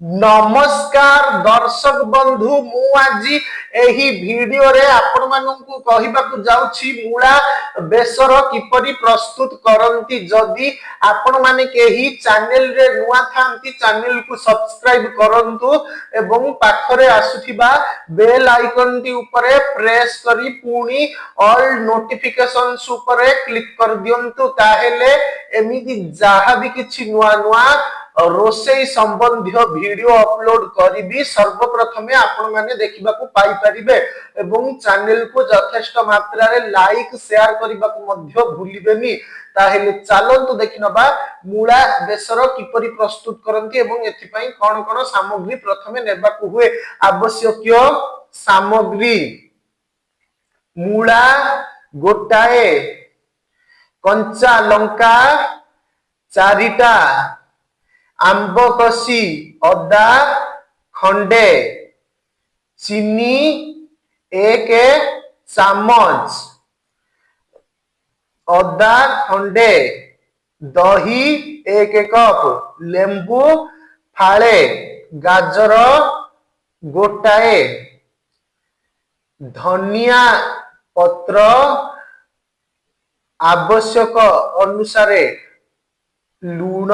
नमस्कार दर्शक बंधु मु आज एही वीडियो रे आपण माननकु कहिबाकु जाउछि मूला बेसर किपरि प्रस्तुत करंती। जदि आपण माने केही चैनल रे नुआ थांती चैनल को सब्सक्राइब करंतु एवं पाखरे आसुथिबा बेल आइकन टी ऊपरे प्रेस करी पुनी ऑल नोटिफिकेशंस ऊपरे क्लिक कर दियंतु। ताहेले एमिति जहा भी किछि नुआ नुआ रोषेई संबंधी वीडियो अपलोड करी सर्वप्रथमे आपण माने देखिबा को पाई परिबे एवं चैनल को यथेष्ट मात्रा रे लाइक शेयर करबा को मध्य भूलिबेनी। ताहेले चलंतु देखिनबा मूला बेसर किपरि प्रस्तुत करंती एवं एथि पई कोन कोन सामग्री प्रथमे नेबा को हुए। आवश्यक सामग्री मूला गोटाए, कंचा लंका चारिटा, आंब कसी अदा खंडे, चीनी 1 चामच, अदा खंडे, दही 1 कप, लेंबू फाळे, गाजर गोटाए, धनिया पत्र आवश्यक अनुसारे, लूण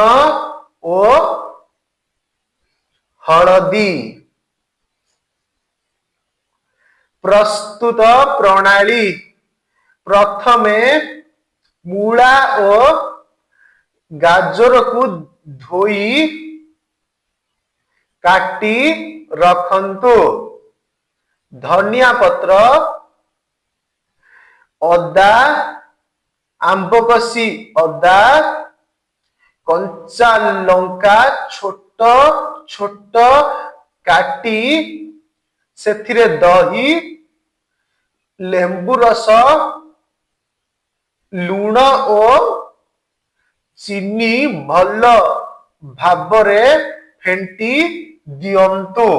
ओ हलदी। प्रस्तुत प्रणाली प्रथमे मूला और गाजर को धोई काटी रखंतु। धनिया पत्र, अदा, आंबकसी अदा, कंचा लंका छोट छोट काटी सेथिरे दही, लेंबू रस, लूण और चीनी भल भाबरे फेंटी दियंतु।